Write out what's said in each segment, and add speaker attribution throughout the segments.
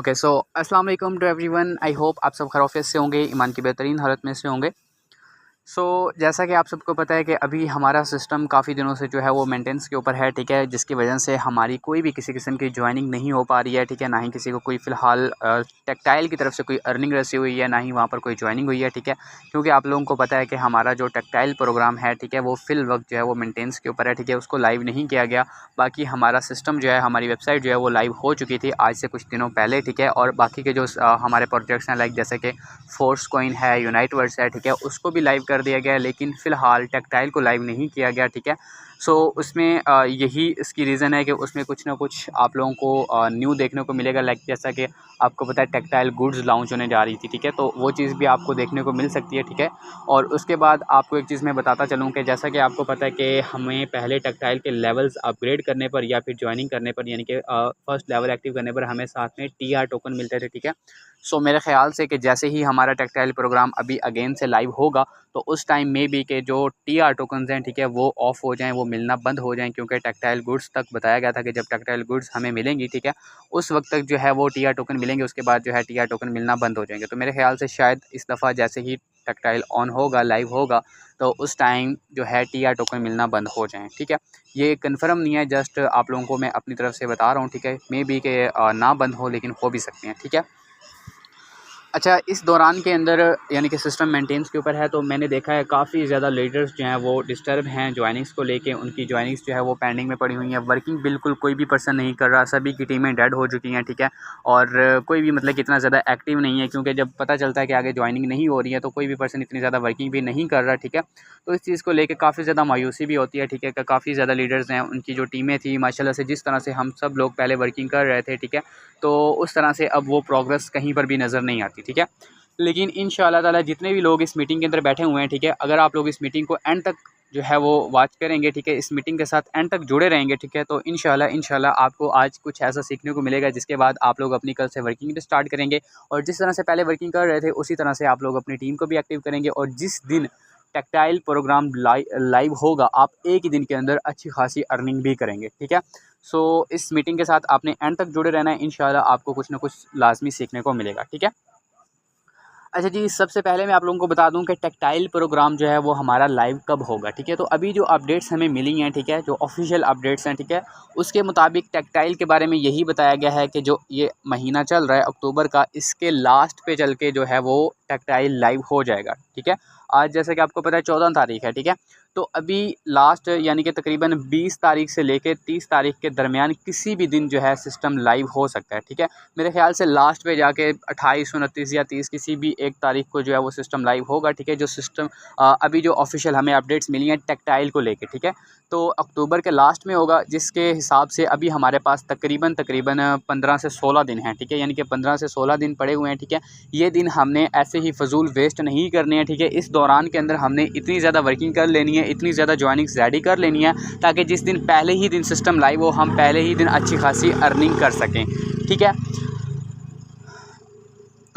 Speaker 1: Okay so अस्सलाम वालेकुम to everyone. I hope आप सब खैरियत से होंगे, ईमान की बेहतरीन हालत में से होंगे। जैसा कि आप सबको पता है कि अभी हमारा सिस्टम काफ़ी दिनों से जो है वो मेंटेनेंस के ऊपर है, ठीक है, जिसकी वजह से हमारी कोई भी किसी किस्म की जॉइनिंग नहीं हो पा रही है, ठीक है, ना ही किसी को कोई फ़िलहाल टेक्टाइल की तरफ से कोई अर्निंग रसी हुई है, ना ही वहाँ पर कोई जॉइनिंग हुई है, ठीक है। क्योंकि आप लोगों को पता है कि हमारा जो टेक्टाइल प्रोग्राम है, ठीक है, वो फ़िल वक्त जो है वो मेंटेनेंस के ऊपर है, ठीक है, उसको लाइव नहीं किया गया। बाकी हमारा सिस्टम जो है, हमारी वेबसाइट जो है वो लाइव हो चुकी थी आज से कुछ दिनों पहले, ठीक है। और बाकी के जो हमारे प्रोजेक्ट्स हैं, लाइक जैसे कि फोर्स कॉइन है, यूनाइटवर्स है, ठीक है, उसको भी लाइव कर दिया गया है, लेकिन फ़िलहाल टेक्टाइल को लाइव नहीं किया गया, ठीक है। उसमें यही इसकी रीज़न है कि उसमें कुछ ना कुछ आप लोगों को न्यू देखने को मिलेगा, लाइक जैसा कि आपको पता है टेक्टाइल गुड्स लॉन्च होने जा रही थी, ठीक है, तो वो चीज़ भी आपको देखने को मिल सकती है, ठीक है। और उसके बाद आपको एक चीज़ मैं बताता चलूँ कि जैसा कि आपको पता है कि हमें पहले टेक्टाइल के लेवल्स अपग्रेड करने पर या फिर ज्वाइनिंग करने पर, यानी कि फर्स्ट लेवल एक्टिव करने पर हमें साथ में TR टोकन मिलते थे, ठीक है। मेरे ख़्याल से कि जैसे ही हमारा टेक्टाइल प्रोग्राम अभी अगेन से लाइव होगा, तो उस टाइम में भी कि जो TR टोकन्स हैं, ठीक है, वो ऑफ़ हो जाएँ, वो मिलना बंद हो जाएँ, क्योंकि टेक्टाइल गुड्स तक बताया गया था कि जब टेक्टाइल गुड्स हमें मिलेंगी, ठीक है, उस वक्त तक जो है वो TR टोकन मिलेंगे, उसके बाद जो है TR टोकन मिलना बंद हो जाएंगे। तो मेरे ख़्याल से शायद इस दफ़ा जैसे ही टेक्टाइल ऑन होगा, लाइव होगा, तो उस टाइम जो है TR टोकन मिलना बंद हो जाएँ, ठीक है। ये कन्फर्म नहीं है, जस्ट आप लोगों को मैं अपनी तरफ से बता रहा हूँ, ठीक है। मे बी के ना बंद हो, लेकिन हो भी सकते हैं, ठीक है। अच्छा, इस दौरान के अंदर यानी कि सिस्टम मेंटेनेंस के ऊपर है, तो मैंने देखा है काफ़ी ज़्यादा लीडर्स जो हैं वो डिस्टर्ब हैं जॉइनिंग्स को लेके। उनकी जॉइनिंग्स जो है वो पेंडिंग में पड़ी हुई हैं, वर्किंग बिल्कुल कोई भी पर्सन नहीं कर रहा, सभी की टीमें डेड हो चुकी हैं, ठीक है। और कोई भी मतलब कि इतना ज़्यादा एक्टिव नहीं है, क्योंकि जब पता चलता है कि आगे जॉइनिंग नहीं हो रही है, तो कोई भी पर्सन इतनी ज़्यादा वर्किंग भी नहीं कर रहा, ठीक है। तो इस चीज़ को लेके काफ़ी ज़्यादा मायूसी भी होती है, ठीक है, कि काफ़ी ज़्यादा लीडर्स हैं, उनकी जो टीमें थी माशाल्लाह से, जिस तरह से हम सब लोग पहले वर्किंग कर रहे थे, ठीक है, तो उस तरह से अब वो प्रोग्रेस कहीं पर भी नज़र नहीं आती, ठीक है। लेकिन इंशाअल्लाह ताला जितने भी लोग इस मीटिंग के अंदर बैठे हुए हैं, ठीक है, अगर आप लोग इस मीटिंग को एंड तक जो है वो वॉच करेंगे, ठीक है, इस मीटिंग के साथ एंड तक जुड़े रहेंगे, ठीक है, तो इंशाअल्लाह आपको आज कुछ ऐसा सीखने को मिलेगा, जिसके बाद आप लोग अपनी कल से वर्किंग भी स्टार्ट करेंगे। और जिस तरह से पहले वर्किंग कर रहे थे, उसी तरह से आप लोग अपनी टीम को भी एक्टिव करेंगे। और जिस दिन टेक्टाइल प्रोग्राम लाइव होगा, आप एक ही दिन के अंदर अच्छी खासी अर्निंग भी करेंगे, ठीक है। इस मीटिंग के साथ आपने एंड तक जुड़े रहना है, इंशाअल्लाह आपको कुछ ना कुछ लाजमी सीखने को मिलेगा, ठीक है। अच्छा जी, सबसे पहले मैं आप लोगों को बता दूं कि टेक्टाइल प्रोग्राम जो है वो हमारा लाइव कब होगा, ठीक है। तो अभी जो अपडेट्स हमें मिली हैं, ठीक है, जो ऑफिशियल अपडेट्स हैं, ठीक है, उसके मुताबिक टेक्टाइल के बारे में यही बताया गया है कि जो ये महीना चल रहा है अक्टूबर का, इसके लास्ट पे चल के जो है वो टेक्टाइल लाइव हो जाएगा, ठीक है। आज जैसे कि आपको पता है 14 तारीख है, ठीक है। तो अभी लास्ट यानी कि तकरीबन 20 तारीख से लेकर 30 तारीख के दरमियान किसी भी दिन जो है सिस्टम लाइव हो सकता है, ठीक है। मेरे ख्याल से लास्ट पे जाके 28, 29 या 30 किसी भी एक तारीख को जो है वो सिस्टम लाइव होगा, ठीक है। जो सिस्टम अभी जो ऑफिशियल हमें अपडेट्स मिली हैं टेक्टाइल को लेके, ठीक है, तो अक्टूबर के लास्ट में होगा, जिसके हिसाब से अभी हमारे पास तकरीबन 15 से 16 दिन हैं, ठीक है, यानी कि 15 से 16 दिन पड़े हुए हैं, ठीक है। ये दिन हमने ऐसे ही फजूल वेस्ट नहीं करने हैं, ठीक है। इस दौरान के अंदर हमने इतनी ज़्यादा वर्किंग कर लेनी है, इतनी ज़्यादा ज्वाइनिंग्स रेडी कर लेनी है, ताकि जिस दिन पहले ही दिन सिस्टम लाइव हो, हम पहले ही दिन अच्छी खासी अर्निंग कर सकें, ठीक है।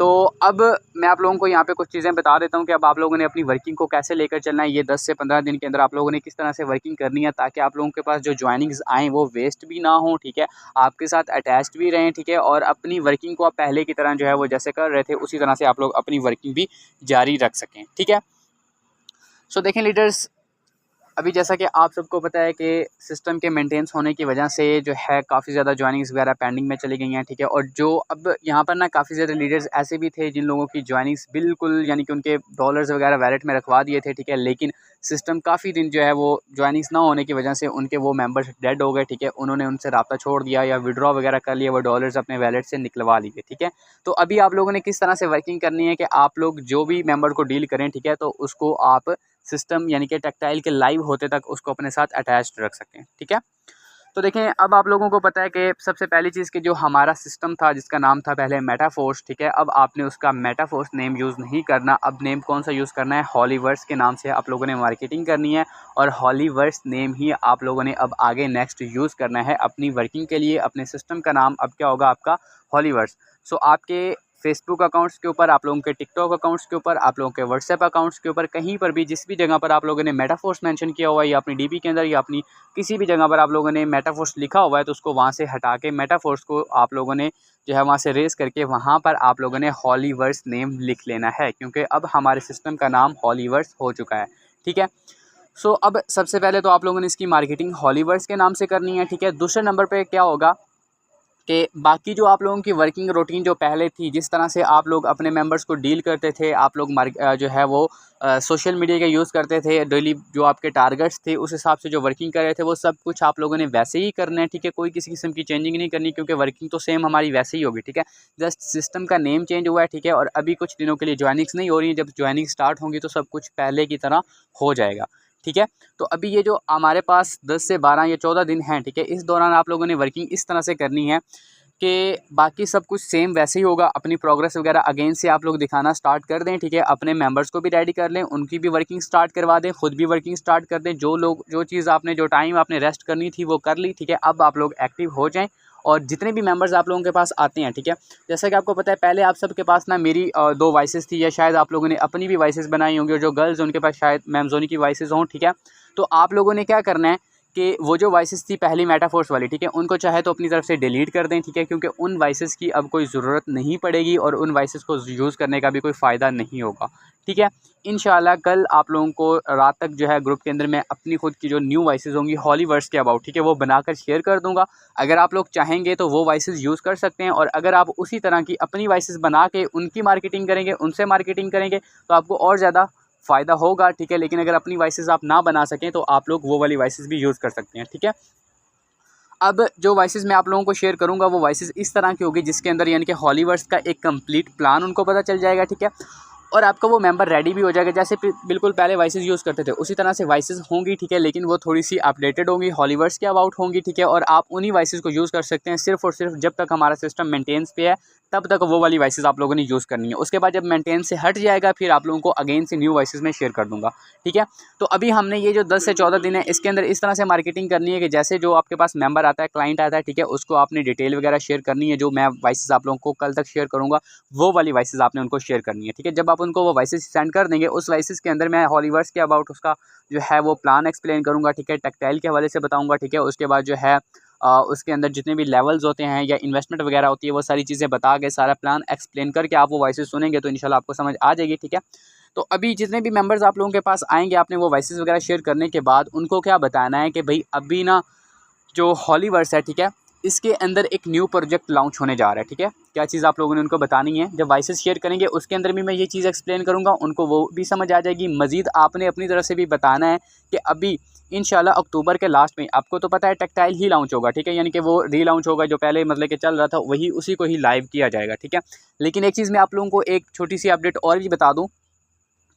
Speaker 1: तो अब मैं आप लोगों को यहाँ पे कुछ चीज़ें बता देता हूँ कि अब आप लोगों ने अपनी वर्किंग को कैसे लेकर चलना है। ये 10 से 15 दिन के अंदर आप लोगों ने किस तरह से वर्किंग करनी है, ताकि आप लोगों के पास जो ज्वाइनिंग्स आएँ वो वेस्ट भी ना हो, ठीक है, आपके साथ अटैच्ड भी रहें, ठीक है, और अपनी वर्किंग को आप पहले की तरह जो है वो जैसे कर रहे थे, उसी तरह से आप लोग अपनी वर्किंग भी जारी रख सकें, ठीक है। देखें लीडर्स, अभी जैसा कि आप सबको पता है कि सिस्टम के मेंटेनेंस होने की वजह से जो है काफ़ी ज़्यादा जॉइनिंग्स वगैरह पेंडिंग में चली गई हैं, ठीक है। और जो अब यहाँ पर ना काफ़ी ज़्यादा लीडर्स ऐसे भी थे जिन लोगों की जॉइनिंग्स बिल्कुल यानी कि उनके डॉलर्स वगैरह वैलेट में रखवा दिए थे, ठीक है, लेकिन सिस्टम काफ़ी दिन जो है वो जॉइनिंग्स ना होने की वजह से उनके वो मेंबर्स डेड हो गए, ठीक है। उन्होंने उनसे राब्ता छोड़ दिया या विड्रॉ वगैरह कर लिया, वो डॉलर्स अपने वैलेट से निकलवा लिए, ठीक है। तो अभी आप लोगों ने किस तरह से वर्किंग करनी है कि आप लोग जो भी मेंबर को डील करें, ठीक है, तो उसको आप सिस्टम यानी कि टेक्टाइल के लाइव होते तक उसको अपने साथ अटैच्ड रख सकें, ठीक है। तो देखें, अब आप लोगों को पता है कि सबसे पहली चीज़ कि जो हमारा सिस्टम था जिसका नाम था पहले मेटाफोर्स, ठीक है, अब आपने उसका मेटाफोर्स नेम यूज़ नहीं करना। अब नेम कौन सा यूज़ करना है, हॉलीवर्स के नाम से आप लोगों ने मार्केटिंग करनी है, और हॉलीवर्स नेम ही आप लोगों ने अब आगे नेक्स्ट यूज़ करना है अपनी वर्किंग के लिए। अपने सिस्टम का नाम अब क्या होगा, आपका हॉलीवर्स। आपके फेसबुक अकाउंट्स के ऊपर, आप लोगों के टिकटॉक अकाउंट्स के ऊपर, आप लोगों के व्हाट्सएप अकाउंट्स के ऊपर, कहीं पर भी जिस भी जगह पर आप लोगों ने मेटाफोर्स मेंशन किया हुआ है या अपनी डीपी के अंदर या अपनी किसी भी जगह पर आप लोगों ने मेटाफोर्स लिखा हुआ है, तो उसको वहाँ से हटा के मेटाफोर्स को आप लोगों ने जो है वहाँ से रेज़ करके वहाँ पर आप लोगों ने हॉलीवर्स नेम लिख लेना है, क्योंकि अब हमारे सिस्टम का नाम हॉलीवर्स हो चुका है। ठीक है। सो अब सबसे पहले तो आप लोगों ने इसकी मार्केटिंग हॉलीवर्स के नाम से करनी है। ठीक है। दूसरे नंबर पे क्या होगा कि बाकी जो आप लोगों की वर्किंग रूटीन जो पहले थी, जिस तरह से आप लोग अपने मेंबर्स को डील करते थे, आप लोग जो है वो सोशल मीडिया का यूज़ करते थे, डेली जो आपके टारगेट्स थे उस हिसाब से जो वर्किंग कर रहे थे, वो सब कुछ आप लोगों ने वैसे ही करना है। ठीक है। कोई किसी किस्म की चेंजिंग नहीं करनी, क्योंकि वर्किंग तो सेम हमारी वैसे ही होगी। ठीक है। जस्ट सिस्टम का नेम चेंज हुआ है। ठीक है। और अभी कुछ दिनों के लिए ज्वाइनिंग्स नहीं हो रही है, जब ज्वाइनिंग स्टार्ट होंगी तो सब कुछ पहले की तरह हो जाएगा। ठीक है। तो अभी ये जो हमारे पास 10 से 12 या 14 दिन हैं, ठीक है, इस दौरान आप लोगों ने वर्किंग इस तरह से करनी है कि बाकी सब कुछ सेम वैसे ही होगा। अपनी प्रोग्रेस वगैरह अगेन से आप लोग दिखाना स्टार्ट कर दें। ठीक है। अपने मेंबर्स को भी रेडी कर लें, उनकी भी वर्किंग स्टार्ट करवा दें, खुद भी वर्किंग स्टार्ट कर दें। जो लोग जो चीज़ आपने जो टाइम आपने रेस्ट करनी थी वो कर ली। ठीक है। अब आप लोग एक्टिव हो जाएं और जितने भी मेंबर्स आप लोगों के पास आते हैं, ठीक है, जैसा कि आपको पता है पहले आप सबके पास ना मेरी 2 वॉइसेस थी, या शायद आप लोगों ने अपनी भी वॉइसेस बनाई होंगी, और जो गर्ल्स उनके पास शायद मैमजोनी की वॉइसेस हों। ठीक है। तो आप लोगों ने क्या करना है कि वो जो वॉइसेस थी पहली मेटाफोर्स वाली, ठीक है, उनको चाहे तो अपनी तरफ से डिलीट कर दें। ठीक है। क्योंकि उन वॉइसेस की अब कोई ज़रूरत नहीं पड़ेगी और उन वॉइसेस को यूज़ करने का भी कोई फ़ायदा नहीं होगा। ठीक है। इंशाल्लाह कल आप लोगों को रात तक जो है ग्रुप के अंदर मैं अपनी खुद की जो न्यू वॉइसेस होंगी हॉलीवर्स के अबाउट, ठीक है, वो बनाकर शेयर कर दूंगा। अगर आप लोग चाहेंगे तो वो वॉइसेस यूज़ कर सकते हैं, और अगर आप उसी तरह की अपनी वॉइसेस बना के उनकी मार्केटिंग करेंगे, उनसे मार्केटिंग करेंगे, तो आपको और ज़्यादा फ़ायदा होगा। ठीक है। लेकिन अगर अपनी वॉइसेस आप ना बना सकें तो आप लोग वो वाली वॉइसेस भी यूज़ कर सकते हैं। ठीक है। अब जो वॉइसेस मैं आप लोगों को शेयर करूंगा वो वॉइसेस इस तरह की होगी, जिसके अंदर यानी कि हॉलीवर्स का एक कंप्लीट प्लान उनको पता चल जाएगा। ठीक है। और आपका वो मेंबर रेडी भी हो जाएगा, जैसे बिल्कुल पहले वॉइसेस यूज़ करते थे उसी तरह से वॉइसेस होंगी। ठीक है। लेकिन वो थोड़ी सी अपडेटेड होंगी, हॉलीवर्स के अबाउट होंगी। ठीक है। और आप उन्हीं वॉइसेस को यूज़ कर सकते हैं सिर्फ और सिर्फ जब तक हमारा सिस्टम मेंटेनेंस पे है, तब तक वो वाली वॉइसेस आप लोगों ने यूज़ करनी है। उसके बाद जब मेंटेनेंस से हट जाएगा फिर आप लोगों को अगेन से न्यू वॉइसेस में शेयर कर दूंगा। ठीक है। तो अभी हमने ये जो 10 से 14 दिन है इसके अंदर इस तरह से मार्केटिंग करनी है कि जैसे जो आपके पास मेंबर आता है, क्लाइंट आता है, ठीक है, उसको आपने डिटेल वगैरह शेयर करनी है। जो मैं वॉइसेस आप लोगों को कल तक शेयर करूँगा वो वाली वॉइसेस आपने उनको शेयर करनी है। ठीक है। जब आप उनको वो वॉइसेस सेंड कर देंगे, उस वॉइसेस के अंदर मैं हॉलीवर्स के अबाउट उसका जो है वो प्लान एक्सप्लेन करूँगा। ठीक है। टेक्टाइल के हवाले से बताऊँगा। ठीक है। उसके बाद जो है उसके अंदर जितने भी लेवल्स होते हैं या इन्वेस्टमेंट वगैरह होती है, वो सारी चीज़ें बता के सारा प्लान एक्सप्लेन करके आप वो वॉइसेस सुनेंगे तो इंशाल्लाह आपको समझ आ जाएगी। ठीक है। तो अभी जितने भी मेंबर्स आप लोगों के पास आएंगे, आपने वो वॉइसेस वगैरह शेयर करने के बाद उनको क्या बताना है कि भाई अभी ना जो हॉलीवर्स है, ठीक है, इसके अंदर एक न्यू प्रोजेक्ट लॉन्च होने जा रहा है। ठीक है। क्या चीज़ आप लोगों ने उनको बतानी है, जब वॉइसेस शेयर करेंगे उसके अंदर भी मैं ये चीज़ एक्सप्लेन करूँगा, उनको वो भी समझ आ जाएगी। मज़ीद आपने अपनी तरफ से भी बताना है कि अभी इंशाल्लाह अक्टूबर के लास्ट में, आपको तो पता है टेक्टाइल ही लॉन्च होगा। ठीक है। यानी कि वो रीलॉन्च होगा, जो पहले मतलब कि चल रहा था वही उसी को ही लाइव किया जाएगा। ठीक है। लेकिन एक चीज़ मैं आप लोगों को एक छोटी सी अपडेट और भी बता दूँ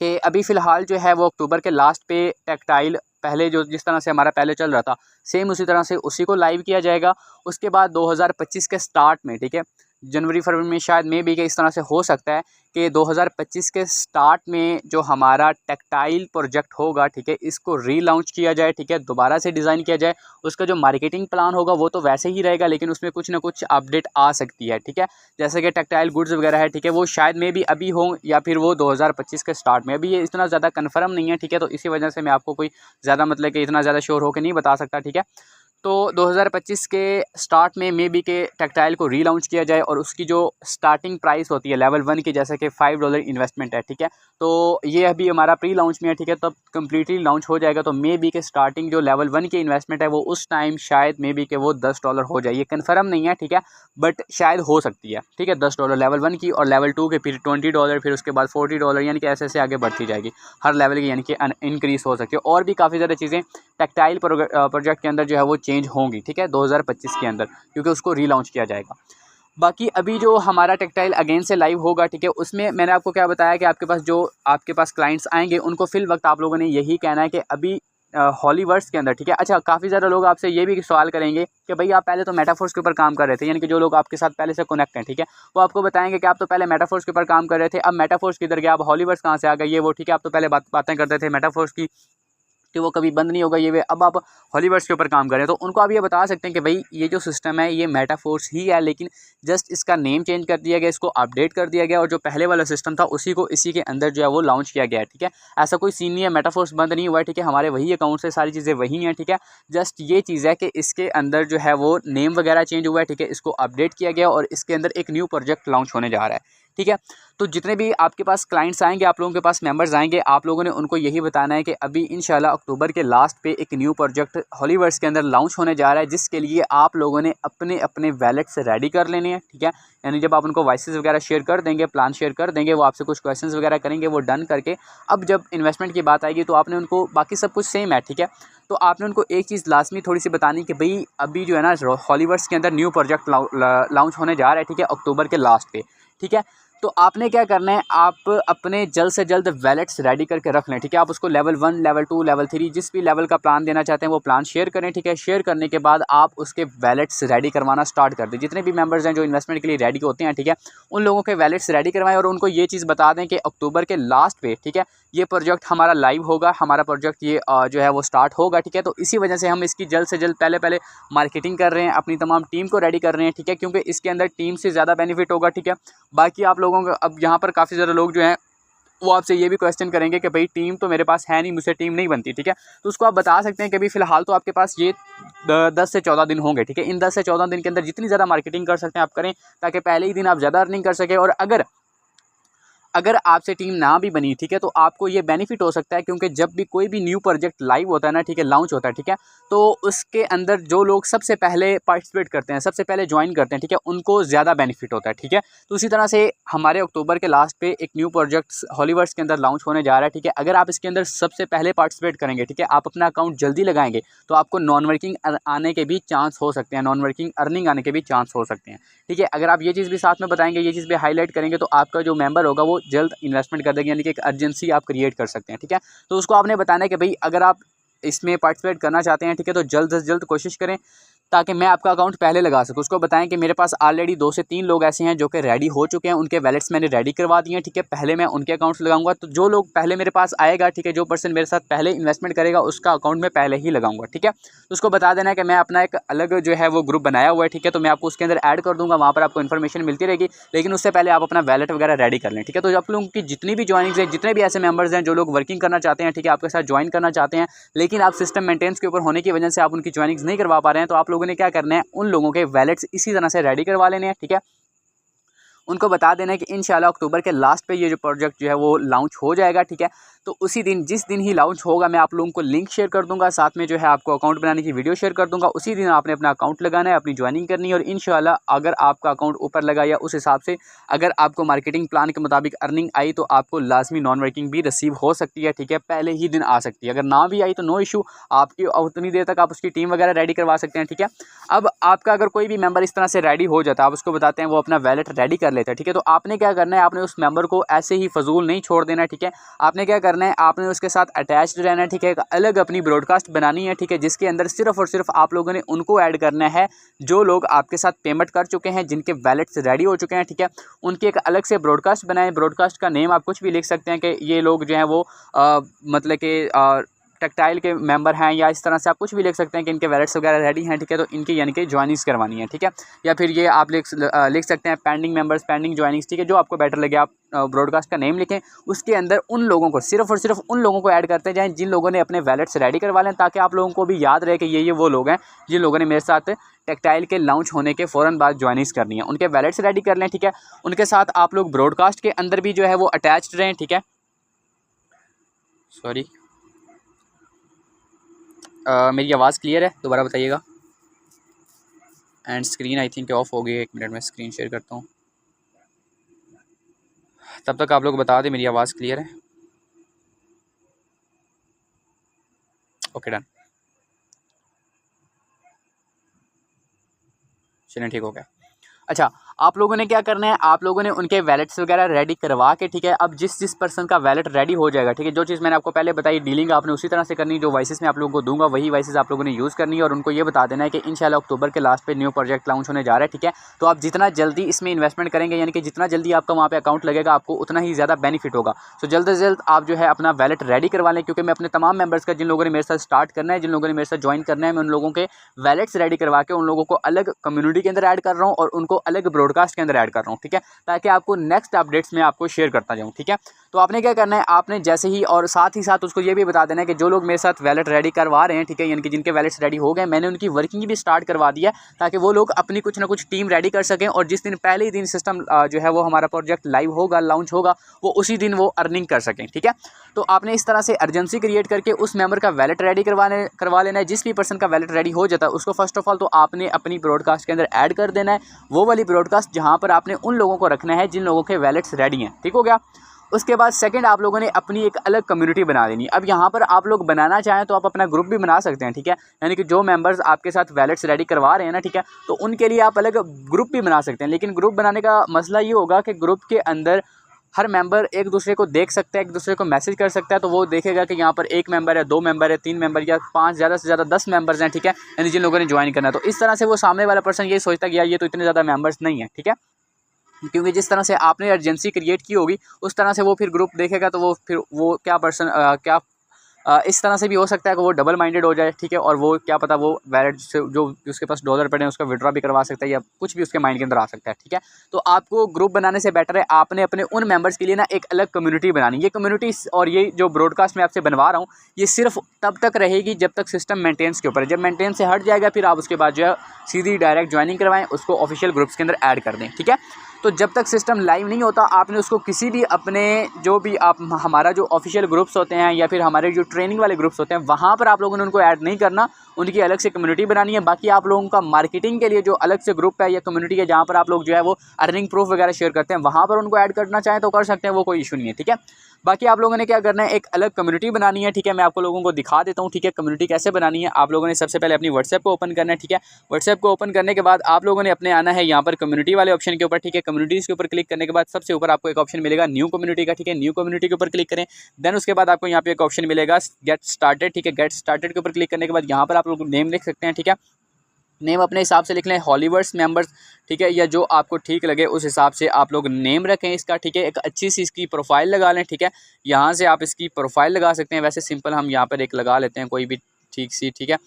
Speaker 1: कि अभी फ़िलहाल जो है वो अक्टूबर के लास्ट पे टेक्टाइल पहले जो जिस तरह से हमारा पहले चल रहा था सेम उसी तरह से उसी को लाइव किया जाएगा। उसके बाद 2025 के स्टार्ट में, ठीक है, जनवरी फरवरी में शायद मे बी के इस तरह से हो सकता है कि 2025 के स्टार्ट में जो हमारा टेक्टाइल प्रोजेक्ट होगा, ठीक है, इसको रीलॉन्च किया जाए। ठीक है। दोबारा से डिज़ाइन किया जाए। उसका जो मार्केटिंग प्लान होगा वो तो वैसे ही रहेगा, लेकिन उसमें कुछ ना कुछ अपडेट आ सकती है। ठीक है। जैसे कि टेक्टाइल गुड्स वगैरह है, ठीक है, वो शायद मे बी अभी हो या फिर वो 2025 के स्टार्ट में। अभी ये इतना ज़्यादा कन्फर्म नहीं है। ठीक है। तो इसी वजह से मैं आपको कोई ज़्यादा मतलब कि इतना ज़्यादा श्योर होकर नहीं बता सकता। ठीक है। तो 2025 के स्टार्ट में मे बी के टेक्टाइल को रीलॉन्च किया जाए, और उसकी जो स्टार्टिंग प्राइस होती है लेवल 1 की, जैसे कि $5 इन्वेस्टमेंट है। ठीक है। तो ये अभी हमारा प्री लॉन्च में है। ठीक है। तब कम्प्लीटली लॉन्च हो जाएगा तो मे बी के स्टार्टिंग जो लेवल 1 की इन्वेस्टमेंट है वो उस टाइम शायद मे बी के वो $10 हो जाए। ये कन्फर्म नहीं है। ठीक है। बट शायद हो सकती है। ठीक है। $10 लेवल 1 की, और लेवल 2 के फिर $20, फिर उसके बाद $40, यानी कि ऐसे ऐसे आगे बढ़ती जाएगी हर लेवल की, यानी कि इंक्रीज़ हो सकती है। और भी काफ़ी ज़्यादा चीज़ें टेक्टाइल प्रोजेक्ट के अंदर जो है वो चेंज होंगी। ठीक है। 2025 के अंदर, क्योंकि उसको रीलॉन्च किया जाएगा। बाकी अभी जो हमारा टेक्टाइल अगेन से लाइव होगा, ठीक है, उसमें मैंने आपको क्या बताया कि आपके पास क्लाइंट्स आएंगे उनको फिल वक्त आप लोगों ने यही कहना है कि अभी हॉलीवर्स के अंदर, ठीक है। अच्छा, काफ़ी ज़्यादा लोग आपसे ये भी सवाल करेंगे कि भाई आप पहले तो मेटाफोर्स के ऊपर काम कर रहे थे, यानी कि जो लोग आपके साथ पहले से कनेक्ट हैं, ठीक है, वो आपको बताएंगे कि आप तो पहले मेटाफोर्स के ऊपर काम कर रहे थे, अब मेटाफोर्स किधर गया, आप हॉलीवर्स कहाँ से आ गए, ये वो, ठीक है, आप तो पहले बातें करते थे मेटाफोर्स की, कि वो कभी बंद नहीं होगा ये वे। अब आप हॉलीवर्स के ऊपर काम करें तो उनको आप ये बता सकते हैं कि भाई ये जो सिस्टम है ये मेटाफोर्स ही है, लेकिन जस्ट इसका नेम चेंज कर दिया गया, इसको अपडेट कर दिया गया और जो पहले वाला सिस्टम था उसी को इसी के अंदर जो है वो लॉन्च किया गया है। ठीक है, ऐसा कोई सीन नहीं है, मेटाफोर्स बंद नहीं हुआ है। ठीक है, हमारे वही अकाउंट से सारी चीज़ें वही हैं। ठीक है, जस्ट ये चीज़ है कि इसके अंदर जो है वो नेम वगैरह चेंज हुआ है। ठीक है, इसको अपडेट किया गया और इसके अंदर एक न्यू प्रोजेक्ट लॉन्च होने जा रहा है। ठीक है, तो जितने भी आपके पास क्लाइंट्स आएंगे, आप लोगों के पास मेंबर्स आएंगे, आप लोगों ने उनको यही बताना है कि अभी इंशाल्लाह अक्टूबर के लास्ट पे एक न्यू प्रोजेक्ट हॉलीवर्स के अंदर लॉन्च होने जा रहा है, जिसके लिए आप लोगों ने अपने अपने वैलेट से रेडी कर लेने हैं। ठीक है, यानी जब आप उनको वॉइसेस वगैरह शेयर कर देंगे, प्लान शेयर कर देंगे, वो आपसे कुछ क्वेश्चंस वगैरह करेंगे, वो डन करके अब जब इन्वेस्टमेंट की बात आएगी तो आपने उनको, बाकी सब कुछ सेम है। ठीक है, तो आपने उनको एक चीज़ लाजमी थोड़ी सी बतानी कि भाई अभी जो है ना हॉलीवर्स के अंदर न्यू प्रोजेक्ट लॉन्च होने जा रहा है। ठीक है, अक्टूबर के लास्ट पे। ठीक है, तो आपने क्या करना है, आप अपने जल्द से जल्द वैलेट्स रेडी करके रख लें। ठीक है, आप उसको लेवल 1, लेवल 2, लेवल 3 जिस भी लेवल का प्लान देना चाहते हैं वो प्लान शेयर करें। ठीक है, शेयर करने के बाद आप उसके वैलेट्स रेडी करवाना स्टार्ट कर दें। जितने भी मेंबर्स हैं जो इन्वेस्टमेंट के लिए रेडी होते हैं, ठीक है, उन लोगों के वैलेट्स रेडी करवाएं और उनको ये चीज़ बता दें कि अक्टूबर के लास्ट पे, ठीक है, ये प्रोजेक्ट हमारा लाइव होगा, हमारा प्रोजेक्ट ये जो है वो स्टार्ट होगा। ठीक है, तो इसी वजह से हम इसकी जल्द से जल्द पहले मार्केटिंग कर रहे हैं, अपनी तमाम टीम को रेडी कर रहे हैं। ठीक है, क्योंकि इसके अंदर टीम से ज़्यादा बेनिफिट होगा। ठीक है, बाकी आप लोगों को अब यहाँ पर काफ़ी ज़्यादा लोग जो हैं वो आपसे ये भी क्वेश्चन करेंगे कि भाई टीम तो मेरे पास है नहीं, मुझसे टीम नहीं बनती। ठीक है, तो उसको आप बता सकते हैं कि अभी फ़िलहाल तो आपके पास ये 10 से 14 दिन होंगे। ठीक है, इन 10 से 14 दिन के अंदर जितनी ज़्यादा मार्केटिंग कर सकते हैं आप करें, ताकि पहले ही दिन आप ज़्यादा अर्निंग कर सकें। और अगर आपसे टीम ना भी बनी, ठीक है, तो आपको ये बेनिफिट हो सकता है, क्योंकि जब भी कोई भी न्यू प्रोजेक्ट लाइव होता है ना, ठीक है, लॉन्च होता है, ठीक है, तो उसके अंदर जो लोग सबसे पहले पार्टिसिपेट करते हैं, सबसे पहले ज्वाइन करते हैं, ठीक है, उनको ज़्यादा बेनिफिट होता है। ठीक है, तो उसी तरह से हमारे अक्टूबर के लास्ट पे एक न्यू प्रोजेक्ट हॉलीवर्स के अंदर लॉन्च होने जा रहा है। ठीक है, अगर आप इसके अंदर सबसे पहले पार्टिसिपेट करेंगे, ठीक है, आप अपना अकाउंट जल्दी लगाएंगे, तो आपको नॉन वर्किंग आने के भी चांस हो सकते हैं, नॉन वर्किंग अर्निंग आने के भी चांस हो सकते हैं। ठीक है, अगर आप ये चीज़ भी साथ में बताएंगे, ये चीज़ भी हाईलाइट करेंगे, तो आपका जो मेंबर होगा वो जल्द इन्वेस्टमेंट कर देंगे, यानी कि एक अर्जेंसी आप क्रिएट कर सकते हैं। ठीक है, तो उसको आपने बताना है कि भाई अगर आप इसमें पार्टिसिपेट करना चाहते हैं, ठीक है, तो जल्द से जल्द कोशिश करें ताकि मैं आपका अकाउंट पहले लगा सकूँ। उसको बताएं कि मेरे पास ऑलरेडी 2 से 3 लोग ऐसे हैं जो कि रेडी हो चुके हैं, उनके वैलेट्स मैंने रेडी करवा दिए हैं। ठीक है, पहले मैं उनके अकाउंट्स लगाऊंगा, तो जो लोग पहले मेरे पास आएगा, ठीक है, जो पर्सन मेरे साथ पहले इन्वेस्टमेंट करेगा उसका अकाउंट मैं पहले ही लगाऊंगा। ठीक है, तो उसको बता देना है कि मैं अपना एक अलग जो है वो ग्रुप बनाया हुआ है। ठीक है, तो मैं आपको उसके अंदर ऐड कर दूंगा, वहाँ पर आपको इन्फॉर्मेशन मिलती रहेगी, लेकिन उससे पहले आप अपना वैलेट वगैरह रेडी कर लें। ठीक है, तो आप लोगों की जितनी भी ज्वाइनिंग्स हैं, जितने भी ऐसे मेंबर्स हैं जो लोग वर्किंग करना चाहते हैं, ठीक है, आपके साथ ज्वाइन करना चाहते हैं, लेकिन आप सिस्टम मेंटेनेंस के ऊपर होने की वजह से आप उनकी ज्वाइनिंग्स नहीं करवा पा रहे हैं, तो आप लोगों ने क्या करना है, उन लोगों के वैलेट्स इसी तरह से रेडी करवा लेने हैं। ठीक है, उनको बता देना है कि इंशाल्लाह अक्टूबर के लास्ट पे ये जो प्रोजेक्ट जो है वो लॉन्च हो जाएगा। ठीक है, तो उसी दिन, जिस दिन ही लॉन्च होगा, मैं आप लोगों को लिंक शेयर कर दूंगा, साथ में जो है आपको अकाउंट बनाने की वीडियो शेयर कर दूंगा। उसी दिन आपने अपना अकाउंट लगाना है, अपनी ज्वाइनिंग करनी है, और इंशाल्लाह अगर आपका अकाउंट ऊपर लगा या उस हिसाब से अगर आपको मार्केटिंग प्लान के मुताबिक अर्निंग आई, तो आपको लाजमी नॉन वर्किंग भी रिसीव हो सकती है। ठीक है, पहले ही दिन आ सकती है। अगर ना भी आई तो नो इशू, आपकी उतनी देर तक आप उसकी टीम वगैरह रेडी करवा सकते हैं। ठीक है, अब आपका अगर कोई भी मेंबर इस तरह से रेडी हो जाता है, आप उसको बताते हैं, वो अपना वैलेट रेडी कर लेता है। ठीक है, तो आपने क्या करना है, आपने उस मेंबर को ऐसे ही फजूल नहीं छोड़ देना है। ठीक है, आपने क्या करना है, आपने उसके साथ अटैच्ड रहना है। ठीक है, एक अलग अपनी ब्रॉडकास्ट बनानी है। ठीक है, जिसके अंदर सिर्फ और सिर्फ आप लोगों ने उनको ऐड करना है जो लोग आपके साथ पेमेंट कर चुके हैं, जिनके वैलेट्स रेडी हो चुके हैं। ठीक है, उनकी एक अलग से ब्रॉडकास्ट बनाएं। ब्रॉडकास्ट का नेम आप कुछ भी लिख सकते हैं कि ये लोग जो हैं वो मतलब कि टेक्टाइल के मेंबर हैं, या इस तरह से आप कुछ भी लिख सकते हैं कि इनके वैलेट्स वगैरह रेडी हैं। ठीक है, तो इनकी यानी कि ज्वाइनिंग्स करवानी है। ठीक है, या फिर ये आप लिख सकते हैं पेंडिंग मेंबर्स, पेंडिंग ज्वाइनिंग्स। ठीक है, जो आपको बेटर लगे आप ब्रॉडकास्ट का नेम लिखें, उसके अंदर उन लोगों को, सिर्फ और सिर्फ उन लोगों को ऐड करते जाएं जिन लोगों ने अपने वैलेट्स रेडी करवा लें, ताकि आप लोगों को भी याद रहे कि ये वो लोग हैं जिन लोगों ने मेरे साथ टेक्टाइल के लॉन्च होने के फ़ौरन बाद ज्वाइनिंग्स करनी है। उनके वैलेट्स रेडी कर लें। ठीक है, उनके साथ आप लोग ब्रॉडकास्ट के अंदर भी जो है वो अटैच्ड रहें। ठीक है, सॉरी, मेरी आवाज़ क्लियर है? दोबारा बताइएगा। And screen I think of हो गई है, 1 मिनट में स्क्रीन शेयर करता हूँ, तब तक आप लोग बता दें मेरी आवाज़ क्लियर है। ओके, डन, चलिए ठीक हो गया। अच्छा, आप लोगों ने क्या करना है, आप लोगों ने उनके वैलेट्स वगैरह रेडी करवा के, ठीक है, अब जिस पर्सन का वैलेट रेडी हो जाएगा, ठीक है, जो चीज़ मैंने आपको पहले बताई डीलिंग आपने उसी तरह से करनी है, जो वाइसेस मैं आप लोगों को दूंगा वही वाइसेस आप लोगों ने यूज़ करनी है और उनको ये बता देना है कि इंशाल्लाह अक्टूबर के लास्ट पे न्यू प्रोजेक्ट लॉन्च होने जा रहा है, ठीक है। तो आप जितना जल्दी इसमें इन्वेस्टमेंट करेंगे, यानी कि जितना जल्दी आपका वहाँ पे अकाउंट लगेगा, आपको उतना ही ज़्यादा बेनिफिट होगा। तो जल्द से जल्द आप जो है अपना वैलेट रेडी करवा लें, क्योंकि मैं अपने तमाम मेंबर्स का, जिन लोगों ने मेरे साथ स्टार्ट करना है, जिन लोगों ने मेरे साथ ज्वाइन करना है, मैं उन लोगों के वैलेट्स रेडी करवा के उन लोगों को अलग कम्युनिटी के अंदर ऐड कर रहा हूँ और उनको अलग ब्रॉडकास्ट के अंदर ऐड कर रहा हूँ, ठीक है, ताकि आपको नेक्स्ट अपडेट्स में आपको शेयर करता जाऊँ, ठीक है। तो आपने क्या करना है, आपने जैसे ही और साथ ही साथ उसको ये भी बता देना है कि जो लोग मेरे साथ वैलेट रेडी करवा रहे हैं, ठीक है, यानी कि जिनके वैलेट्स रेडी हो गए, मैंने उनकी वर्किंग भी स्टार्ट करवा दिया ताकि वो लोग अपनी कुछ ना कुछ टीम रेडी कर सकें और जिस दिन पहले ही दिन सिस्टम जो है वो हमारा प्रोजेक्ट लाइव होगा, लॉन्च होगा, वो उसी दिन वो अर्निंग कर सकें, ठीक है। तो आपने इस तरह से अर्जेंसी क्रिएट करके उस मेंबर का वैलेट रेडी करवा लेना है। जिस भी पर्सन का वैलेट रेडी हो जाता है उसको फर्स्ट ऑफ ऑल तो आपने अपनी ब्रॉडकास्ट के अंदर ऐड कर देना है, वो वाली ब्रॉडकास्ट जहाँ पर आपने उन लोगों को रखना है जिन लोगों के वैलेट्स रेडी हैं, ठीक हो गया। उसके बाद सेकंड आप लोगों ने अपनी एक अलग कम्युनिटी बना देनी। अब यहाँ पर आप लोग बनाना चाहें तो आप अपना ग्रुप भी बना सकते हैं, ठीक है, यानी कि जो मेंबर्स आपके साथ वैलेट्स रेडी करवा रहे हैं ना, ठीक है, तो उनके लिए आप अलग ग्रुप भी बना सकते हैं। लेकिन ग्रुप बनाने का मसला ये होगा कि ग्रुप के अंदर हर मेंबर एक दूसरे को देख सकता है, एक दूसरे को मैसेज कर सकता है, तो वो देखेगा कि यहाँ पर एक मेंबर है, 2 मेंबर है, 3 मेंबर या 5, ज़्यादा से ज़्यादा 10 मेंबर्स हैं, ठीक है, यानी जिन लोगों ने ज्वाइन करना है। तो इस तरह से वो सामने वाला पर्सन ये सोचता है कि यार ये तो इतने ज़्यादा मेंबर्स नहीं है, ठीक है, क्योंकि जिस तरह से आपने अर्जेंसी क्रिएट की होगी उस तरह से वो फिर ग्रुप देखेगा, तो वो फिर वो क्या पर्सन क्या इस तरह से भी हो सकता है कि वो डबल माइंडेड हो जाए, ठीक है, और वो क्या पता वो वैलेट से जो उसके पास डॉलर पड़े हैं उसका विड्रॉ भी करवा सकता है या कुछ भी उसके माइंड के अंदर आ सकता है, ठीक है। तो आपको ग्रुप बनाने से बेटर है आपने अपने उन मेंबर्स के लिए ना एक अलग कम्युनिटी बनानी। ये कम्युनिटी और ये जो ब्रॉडकास्ट मैं आपसे बनवा रहा हूँ ये सिर्फ तब तक रहेगी जब तक सिस्टम मेंटेनेंस के ऊपर है। जब मेंटेनेंस से हट जाएगा फिर आप उसके बाद जो है सीधी डायरेक्ट ज्वाइनिंग करवाएं, उसको ऑफिशियल ग्रुप्स के अंदर ऐड कर दें, ठीक है। तो जब तक सिस्टम लाइव नहीं होता आपने उसको किसी भी अपने जो भी आप हमारा जो ऑफिशियल ग्रुप्स होते हैं या फिर हमारे जो ट्रेनिंग वाले ग्रुप्स होते हैं वहाँ पर आप लोगों ने उनको ऐड नहीं करना, उनकी अलग से कम्युनिटी बनानी है। बाकी आप लोगों का मार्केटिंग के लिए जो अलग से ग्रुप है या कम्युनिटी है जहाँ पर आप लोग जो है वो अर्निंग प्रूफ वगैरह शेयर करते हैं वहाँ पर उनको ऐड करना चाहें तो कर सकते हैं, वो कोई इशू नहीं है, ठीक है। बाकी आप लोगों ने क्या करना है, एक अलग कम्युनिटी बनानी है, ठीक है। मैं आपको लोगों को दिखा देता हूँ, ठीक है, कम्युनिटी कैसे बनानी है। आप लोगों ने सबसे पहले अपनी व्हाट्सएप को ओपन करना है, ठीक है। व्हाट्सएप को ओपन करने के बाद आप लोगों ने अपने आना है यहाँ पर कम्युनिटी वाले ऑप्शन के ऊपर, ठीक है। कम्युनिटीज़ के ऊपर क्लिक करने के बाद सबसे ऊपर आपको एक ऑप्शन मिलेगा न्यू कम्युनिटी का, ठीक है। न्यू कम्युनिटी के ऊपर क्लिक करें, देन उसके बाद आपको यहाँ पे एक ऑप्शन मिलेगा गेट स्टार्टेड, ठीक है। गेट स्टार्टेड के ऊपर क्लिक करने के बाद यहाँ पर आप लोग नेम लिख सकते हैं, ठीक है। नेम अपने हिसाब से लिख लें, हॉलीवर्स मेंबर्स, ठीक है, या जो आपको ठीक लगे उस हिसाब से आप लोग नेम रखें इसका, ठीक है। एक अच्छी सी इसकी प्रोफाइल लगा लें, ठीक है। यहाँ से आप इसकी प्रोफाइल लगा सकते हैं, वैसे सिंपल हम यहाँ पर एक लगा लेते हैं कोई भी ठीक सी, ठीक है।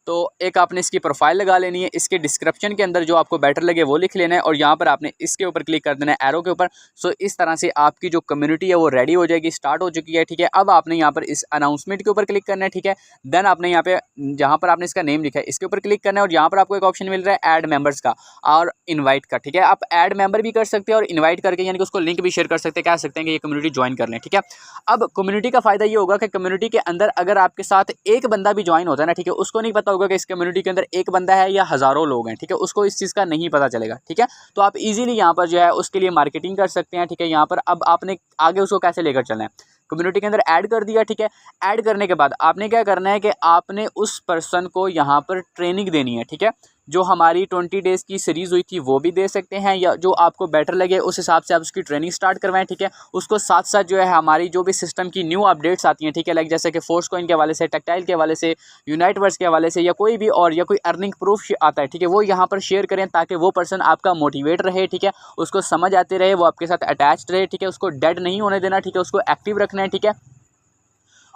Speaker 1: तो एक आपने इसकी प्रोफाइल लगा लेनी है, इसके डिस्क्रिप्शन के अंदर जो आपको बेटर लगे वो लिख लेना है और यहाँ पर आपने इसके ऊपर क्लिक कर देना है एरो के ऊपर। सो इस तरह से आपकी जो कम्युनिटी है वो रेडी हो जाएगी, स्टार्ट हो चुकी है, ठीक है। अब आपने यहाँ पर इस अनाउंसमेंट के ऊपर क्लिक करना है, ठीक है। देन आपने यहाँ पे जहाँ पर आपने इसका नेम लिखा है इसके ऊपर क्लिक करना है और यहाँ पर आपको एक ऑप्शन मिल रहा है ऐड मेंबर्स का और इन्वाइट का, ठीक है। आप ऐड मेंबर भी कर सकते हैं और इन्वाइट करके यानी कि उसको लिंक भी शेयर कर सकते हैं, कह सकते हैं कि ये कम्युनिटी ज्वाइन कर लें, ठीक है। अब कम्युनिटी का फायदा ये होगा कि कम्युनिटी के अंदर अगर आपके साथ एक बंदा भी ज्वाइन होता है ना, ठीक है, उसको नहीं पता होगा कि इस कम्युनिटी के अंदर एक बंदा है या हज़ारों लोग हैं, ठीक है, उसको इस चीज़ का नहीं पता चलेगा, ठीक है। तो आप इजीली यहाँ पर जो है उसके लिए मार्केटिंग कर सकते हैं, ठीक है। यहाँ पर अब आपने आगे उसको कैसे लेकर चलना है, कम्युनिटी के अंदर ऐड कर दिया, ठीक है। ऐड करने के बाद आपने क्या करना है कि आपने उस पर्सन को यहाँ पर ट्रेनिंग देनी है, ठीक है। जो हमारी 20 डेज़ की सीरीज़ हुई थी वो भी दे सकते हैं या जो आपको बेटर लगे उस हिसाब से आप उसकी ट्रेनिंग स्टार्ट करवाएं, ठीक है। उसको साथ साथ जो है हमारी जो भी सिस्टम की न्यू अपडेट्स आती हैं, ठीक है, लाइक जैसे कि फोर्स कॉइन के हवाले से, टेक्टाइल के हवाले से, यूनाइटवर्स के हवाले से या कोई भी और या कोई अर्निंग प्रूफ आता है, ठीक है, वो यहाँ पर शेयर करें ताकि वो पर्सन आपका मोटिवेट रहे, ठीक है, उसको समझ आते रहे, वो आपके साथ अटैच्ड रहे, ठीक है, उसको डेड नहीं होने देना, ठीक है, उसको एक्टिव रखना है, ठीक है।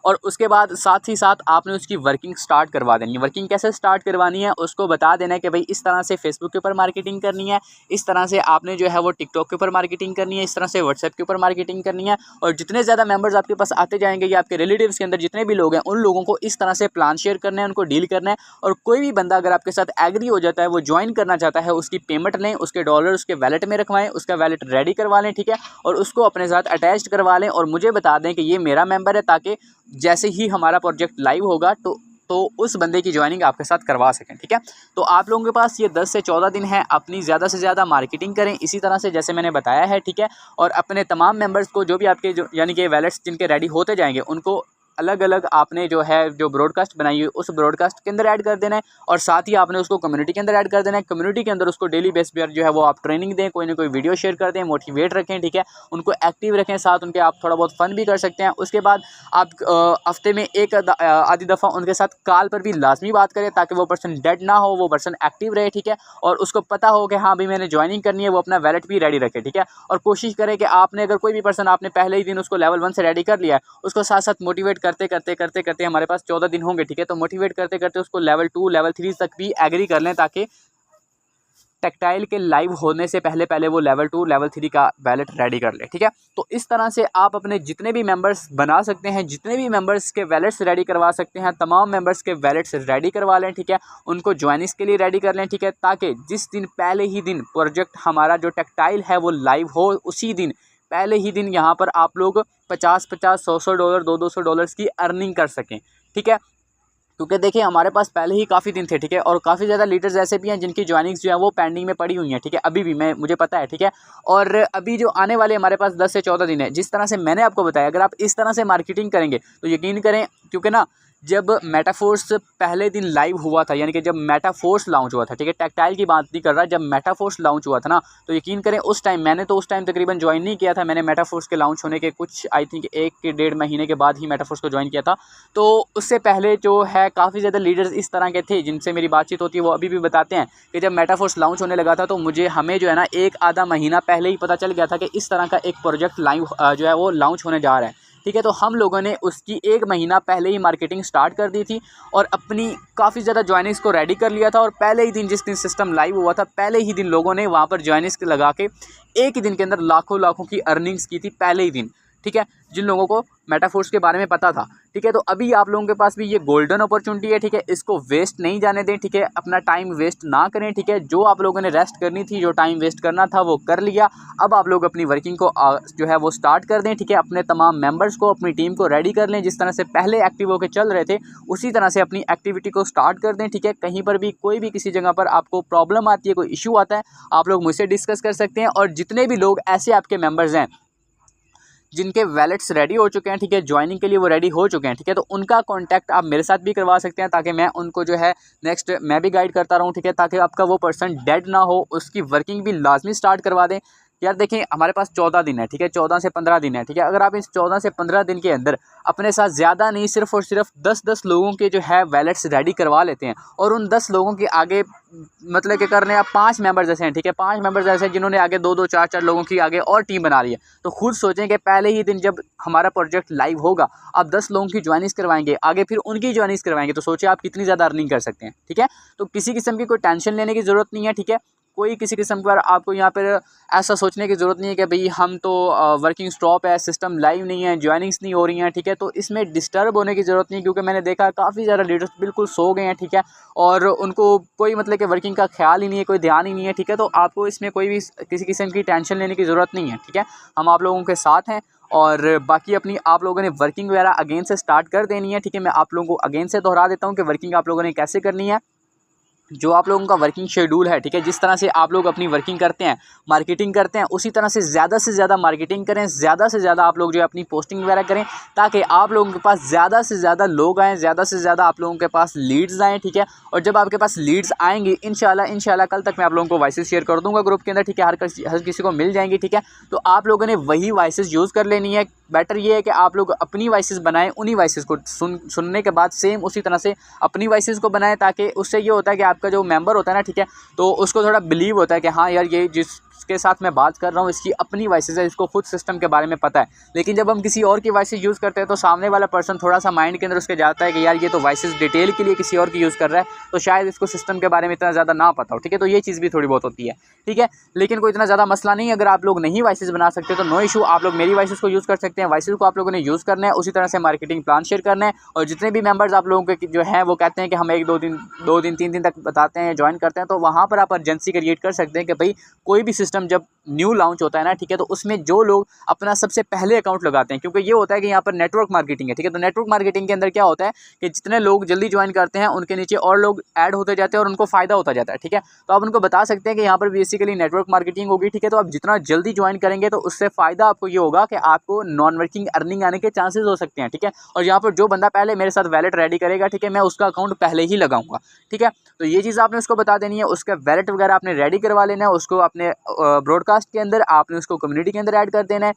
Speaker 1: और उसके बाद साथ ही साथ आपने उसकी वर्किंग स्टार्ट करवा देनी है। वर्किंग कैसे स्टार्ट करवानी है उसको बता देना है कि भाई इस तरह से फेसबुक के ऊपर मार्केटिंग करनी है, इस तरह से आपने जो है वो टिकटॉक के ऊपर मार्केटिंग करनी है, इस तरह से व्हाट्सएप के ऊपर मार्केटिंग करनी है। और जितने ज़्यादा मेंबर्स आपके पास आते जाएंगे या आपके रिलेटिव्स के अंदर जितने भी लोग हैं उन लोगों को इस तरह से प्लान शेयर करना है, उनको डील करना है। और कोई भी बंदा अगर आपके साथ एग्री हो जाता है, वो ज्वाइन करना चाहता है, उसकी पेमेंट लें, उसके डॉलर उसके वैलेट में रखवाएं, उसका वैलेट रेडी करवा लें, ठीक है, और उसको अपने साथ अटैच करवा लें और मुझे बता दें कि ये मेरा मेंबर है, ताकि जैसे ही हमारा प्रोजेक्ट लाइव होगा तो उस बंदे की ज्वाइनिंग आपके साथ करवा सकें, ठीक है। तो आप लोगों के पास ये 10 से 14 दिन है, अपनी ज़्यादा से ज़्यादा मार्केटिंग करें इसी तरह से जैसे मैंने बताया है, ठीक है। और अपने तमाम मेंबर्स को जो भी आपके यानी कि वैलेट्स जिनके रेडी होते जाएंगे उनको अलग अलग आपने जो है जो ब्रॉडकास्ट बनाई है उस ब्रॉडकास्ट के अंदर ऐड कर देना है, और साथ ही आपने उसको कम्युनिटी के अंदर ऐड कर देना है। कम्युनिटी के अंदर उसको डेली बेस पर जो है वो आप ट्रेनिंग दें, कोई ना कोई वीडियो शेयर कर दें, मोटिवेट रखें, ठीक है, उनको एक्टिव रखें, साथ उनके आप थोड़ा बहुत फन भी कर सकते हैं। उसके बाद आप हफ्ते में एक आधी दफ़ा उनके साथ कॉल पर भी लाजमी बात करें, ताकि वो पर्सन डेड ना हो, वो पर्सन एक्टिव रहे, ठीक है, और उसको पता हो कि हाँ भाई मैंने ज्वाइनिंग करनी है, वो अपना वैलेट भी रेडी रखे, ठीक है। और कोशिश करें कि आपने अगर कोई भी पर्सन आपने पहले ही दिन उसको लेवल 1 से रेडी कर लिया है, उसको साथ साथ मोटिवेट करते करते करते करते हमारे पास 14 दिन होंगे, ठीक है, तो मोटिवेट करते करते उसको लेवल 2 लेवल 3 तक भी एग्री कर लें, ताकि टेक्टाइल के लाइव होने से पहले पहले वो लेवल 2 लेवल 3 का वैलेट रेडी कर ले, ठीक है। तो इस तरह से आप अपने जितने भी मेंबर्स बना सकते हैं, जितने भी मेंबर्स के वैलेट्स रेडी करवा सकते हैं, तमाम मेंबर्स के वैलेट्स रेडी करवा लें, ठीक है, उनको ज्वाइनिंग्स के लिए रेडी कर लें, ठीक है, ताकि जिस दिन पहले ही दिन प्रोजेक्ट हमारा जो टेक्टाइल है वो लाइव हो, उसी दिन पहले ही दिन यहाँ पर आप लोग 50-50 100-100 डॉलर 200-200 डॉलर्स की अर्निंग कर सकें, ठीक है। क्योंकि देखिए हमारे पास पहले ही काफ़ी दिन थे, ठीक है, और काफ़ी ज़्यादा लीडर्स ऐसे भी हैं जिनकी ज्वाइनिंग्स जो है वो पेंडिंग में पड़ी हुई हैं, ठीक है, अभी भी मुझे पता है, ठीक है। और अभी जो आने वाले हमारे पास 10 से 14 दिन है, जिस तरह से मैंने आपको बताया, अगर आप इस तरह से मार्केटिंग करेंगे तो यकीन करें, क्योंकि ना जब मेटाफोर्स पहले दिन लाइव हुआ था, यानी कि जब मेटाफोर्स लॉन्च हुआ था, ठीक है, टेक्टाइल की बात नहीं कर रहा, जब मेटाफोर्स लॉन्च हुआ था ना, तो यकीन करें उस टाइम मैंने तो उस टाइम तकरीबन ज्वाइन नहीं किया था, मैंने मेटाफोर्स के लॉन्च होने के कुछ आई थिंक 1 के 1.5 महीने के बाद ही मेटाफोर्स को ज्वाइन किया था। तो उससे पहले जो है काफ़ी ज़्यादा लीडर्स इस तरह के थे जिनसे मेरी बातचीत होती है, वो अभी भी बताते हैं कि जब मेटाफोर्स लॉन्च होने लगा था तो हमें जो है ना एक आधा महीना पहले ही पता चल गया था कि इस तरह का एक प्रोजेक्ट लाइव जो है वो लॉन्च होने जा रहा है, ठीक है। तो हम लोगों ने उसकी 1 महीना पहले ही मार्केटिंग स्टार्ट कर दी थी और अपनी काफ़ी ज़्यादा ज्वाइनिंग्स को रेडी कर लिया था, और पहले ही दिन जिस दिन सिस्टम लाइव हुआ था, पहले ही दिन लोगों ने वहाँ पर ज्वाइनिंग्स लगा के एक ही दिन के अंदर लाखों लाखों की अर्निंग्स की थी पहले ही दिन, ठीक है, जिन लोगों को मेटाफोर्स के बारे में पता था, ठीक है। तो अभी आप लोगों के पास भी ये गोल्डन अपॉर्चुनिटी है, ठीक है, इसको वेस्ट नहीं जाने दें, ठीक है, अपना टाइम वेस्ट ना करें, ठीक है। जो आप लोगों ने रेस्ट करनी थी, जो टाइम वेस्ट करना था वो कर लिया, अब आप लोग अपनी वर्किंग को जो है वो स्टार्ट कर दें, ठीक है, अपने तमाम मेंबर्स को, अपनी टीम को रेडी कर लें, जिस तरह से पहले एक्टिव होकर चल रहे थे उसी तरह से अपनी एक्टिविटी को स्टार्ट कर दें, ठीक है। कहीं पर भी कोई भी किसी जगह पर आपको प्रॉब्लम आती है, कोई इशू आता है, आप लोग मुझसे डिस्कस कर सकते हैं। और जितने भी लोग ऐसे आपके मेंबर्स हैं जिनके वैलेट्स रेडी हो चुके हैं, ठीक है, ज्वाइनिंग के लिए वो रेडी हो चुके हैं, ठीक है, तो उनका कांटेक्ट आप मेरे साथ भी करवा सकते हैं, ताकि मैं उनको जो है नेक्स्ट मैं भी गाइड करता रहूं, ठीक है, ताकि आपका वो पर्सन डेड ना हो, उसकी वर्किंग भी लाजमी स्टार्ट करवा दें। यार देखिए हमारे पास 14 दिन है, ठीक है, 14 से 15 दिन है, ठीक है। अगर आप इस 14 से 15 दिन के अंदर अपने साथ ज़्यादा नहीं, सिर्फ और सिर्फ 10-10 लोगों के जो है वैलेट्स रेडी करवा लेते हैं, और उन 10 लोगों के आगे मतलब कि करने आप 5 मेंबर्स ऐसे हैं, ठीक है, 5 मेंबर्स ऐसे हैं जिन्होंने आगे 2-2 4-4 लोगों की आगे और टीम बना ली है। तो खुद सोचें कि पहले ही दिन जब हमारा प्रोजेक्ट लाइव होगा, आप 10 लोगों की ज्वाइनिंग्स करवाएंगे, आगे फिर उनकी ज्वाइनिंग्स करवाएंगे, तो सोचिए आप कितनी ज़्यादा अर्निंग कर सकते हैं, ठीक है। तो किसी किस्म की कोई टेंशन लेने की ज़रूरत नहीं है, ठीक है। कोई किसी किस्म पर आपको यहाँ पर ऐसा सोचने की ज़रूरत नहीं है कि भाई हम तो वर्किंग स्टॉप है, सिस्टम लाइव नहीं है, ज्वाइनिंग्स नहीं हो रही हैं, ठीक है। तो इसमें डिस्टर्ब होने की ज़रूरत नहीं है, क्योंकि मैंने देखा काफ़ी ज़्यादा लीडर्स बिल्कुल सो गए हैं, ठीक है, और उनको कोई मतलब कि वर्किंग का ख्याल ही नहीं है, कोई ध्यान ही नहीं है, ठीक है। तो आपको इसमें कोई भी किसी किस्म की टेंशन लेने की ज़रूरत नहीं है, ठीक है। हम आप लोगों के साथ हैं, और बाकी अपनी आप लोगों ने वर्किंग वगैरह अगेन से स्टार्ट कर देनी है, ठीक है। मैं आप लोगों को अगेन से दोहरा देता हूँ कि वर्किंग आप लोगों ने कैसे करनी है। जो आप लोगों का वर्किंग शेड्यूल है, ठीक है, जिस तरह से आप लोग अपनी वर्किंग करते हैं, मार्केटिंग करते हैं, उसी तरह से ज़्यादा मार्केटिंग करें, ज़्यादा से ज़्यादा आप लोग जो है अपनी पोस्टिंग वगैरह करें, ताकि आप लोगों के पास ज़्यादा से ज़्यादा लोग आएँ, ज़्यादा से ज़्यादा आप लोगों के पास लीड्स आएँ, ठीक है। और जब आपके पास लीड्स आएंगी इंशाल्लाह कल तक मैं आप लोगों को वॉइसेस शेयर कर दूंगा ग्रुप के अंदर, ठीक है, हर किसी को मिल जाएंगी, ठीक है। तो आप लोगों ने वही वॉइसेस यूज़ कर लेनी है। बेटर ये है कि आप लोग अपनी वॉइसेस बनाएं, उन्हीं वॉइसेस को सुनने के बाद सेम उसी तरह से अपनी वॉइसेस को बनाएं, ताकि उससे ये होता है कि आपका जो मेंबर होता है ना, ठीक है, तो उसको थोड़ा बिलीव होता है कि हाँ यार ये जिसके साथ मैं बात कर रहा हूँ इसकी अपनी वॉइसेस है, इसको खुद सिस्टम के बारे में पता है। लेकिन जब हम किसी और की वॉइसेस यूज़ करते हैं तो सामने वाला पर्सन थोड़ा सा माइंड के अंदर उसके जाता है कि यार ये तो वॉइसेस डिटेल के लिए किसी और की यूज़ कर रहा है, तो शायद इसको सिस्टम के बारे में इतना ज़्यादा ना पता हो, ठीक है। तो ये चीज़ भी थोड़ी बहुत होती है, ठीक है, लेकिन कोई इतना ज़्यादा मसला नहीं। अगर आप लोग नहीं वॉइसेस बना सकते तो नो इशू, आप लोग मेरी वॉइसेस को यूज़ कर सकते हैं। वॉइसेस को आप लोगों ने यूज़ करना है, उसी तरह से मार्केटिंग प्लान शेयर करना है। और जितने भी मेंबर्स आप लोगों के जो हैं वो कहते हैं कि हम 1-2 दिन 3 दिन तक बताते हैं, ज्वाइन करते हैं, तो वहाँ पर आप अर्जेंसी क्रिएट कर सकते हैं कि भाई कोई भी सिस्टम जब न्यू लॉन्च होता है ना, ठीक है, तो उसमें जो लोग अपना सबसे पहले अकाउंट लगाते हैं, क्योंकि ये होता है कि यहाँ पर नेटवर्क मार्केटिंग है, ठीक है, तो नेटवर्क मार्केटिंग के अंदर क्या होता है कि जितने लोग जल्दी ज्वाइन करते हैं उनके नीचे और लोग ऐड होते जाते हैं और उनको फ़ायदा होता जाता है, ठीक है। तो आप उनको बता सकते हैं कि यहाँ पर बेसिकली नेटवर्क मार्केटिंग होगी, ठीक है, तो आप जितना जल्दी ज्वाइन करेंगे तो उससे फ़ायदा आपको ये होगा कि आपको नॉन वर्किंग अर्निंग आने के चांसेस हो सकते हैं, ठीक है। और यहाँ पर जो बंदा पहले मेरे साथ वैलेट रेडी करेगा, ठीक है, मैं उसका अकाउंट पहले ही लगाऊंगा, ठीक है। तो ये चीज़ आपने उसको बता देनी है, उसका वैलेट वगैरह आपने रेडी करवा लेना है, उसको अपने ब्रॉडकास्ट के अंदर आपने उसको कम्युनिटी के अंदर ऐड कर देना है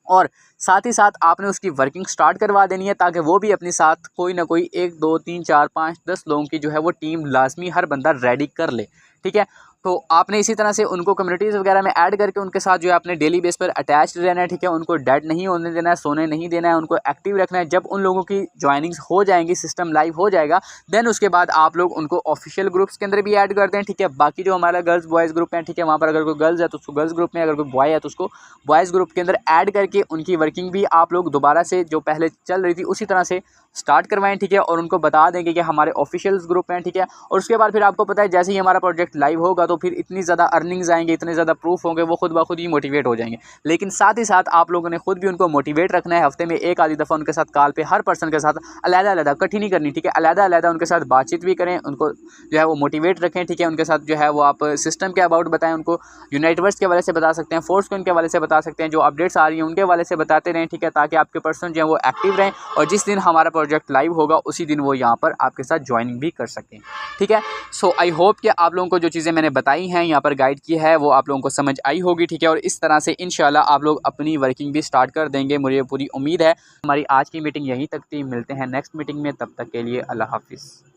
Speaker 1: और साथ ही साथ आपने उसकी वर्किंग स्टार्ट करवा देनी है, ताकि वो भी अपने साथ कोई ना कोई 1 2 3 4 5 10 लोगों की जो है वो टीम लाजमी हर बंदा रेडी कर ले, ठीक है। तो आपने इसी तरह से उनको कम्युनिटीज़ वगैरह में ऐड करके उनके साथ जो है अपने डेली बेस पर अटैच्ड रहना है, ठीक है, उनको डेड नहीं होने देना है, सोने नहीं देना है, उनको एक्टिव रखना है। जब उन लोगों की ज्वाइनिंग्स हो जाएंगी, सिस्टम लाइव हो जाएगा, देन उसके बाद आप लोग उनको ऑफिशियल ग्रुप्स के अंदर भी ऐड कर दें, ठीक है। बाकी जो हमारा गर्ल्स बॉयज़ ग्रुप है, ठीक है, वहाँ पर अगर कोई गर्ल्स है तो उसको गर्ल्स ग्रुप में, अगर कोई बॉय है तो उसको बॉयज़ ग्रुप के अंदर ऐड करके उनकी वर्किंग भी आप लोग दोबारा से जो पहले चल रही थी उसी तरह से स्टार्ट करवाएं, ठीक है, और उनको बता देंगे कि हमारे ऑफिशियल्स ग्रुप हैं, ठीक है। और उसके बाद फिर आपको पता है जैसे ही हमारा प्रोजेक्ट लाइव होगा तो फिर इतनी ज़्यादा अर्निंग्स आएंगे, इतने ज़्यादा प्रूफ होंगे, वो खुद ब खुद ही मोटिवेट हो जाएंगे। लेकिन साथ ही साथ आप लोगों ने खुद भी उनको मोटिवेट रखना है, हफ्ते में एक आधी दफ़ा उनके साथ कॉल पे हर पर्सन के साथ अलग-अलग इकट्ठी नहीं करनी, ठीक है, अलग-अलग उनके साथ बातचीत भी करें, उनको जो है वो मोटिवेट रखें, ठीक है। उनके साथ जो है वो आप सिस्टम के अबाउट बताएं, उनको यूनाइटवर्स के हवाले से बता सकते हैं, फोर्स के हवाले से बता सकते हैं, जो अपडेट्स आ रही हैं उनके हवाले से बताते रहें, ठीक है, ताकि आपके पर्सन जो है वो एक्टिव रहें और जिस दिन हमारा प्रोजेक्ट लाइव होगा उसी दिन वो यहाँ पर आपके साथ ज्वाइनिंग भी कर सकें, ठीक है। सो आई होप कि आप लोगों को जो चीज़ें मैंने बताई हैं यहाँ पर गाइड की है वो आप लोगों को समझ आई होगी, ठीक है। और इस तरह से इंशाल्लाह आप लोग अपनी वर्किंग भी स्टार्ट कर देंगे, मुझे पूरी उम्मीद है। हमारी आज की मीटिंग यहीं तक थी, मिलते हैं नेक्स्ट मीटिंग में, तब तक के लिए अल्लाह हाफिज़।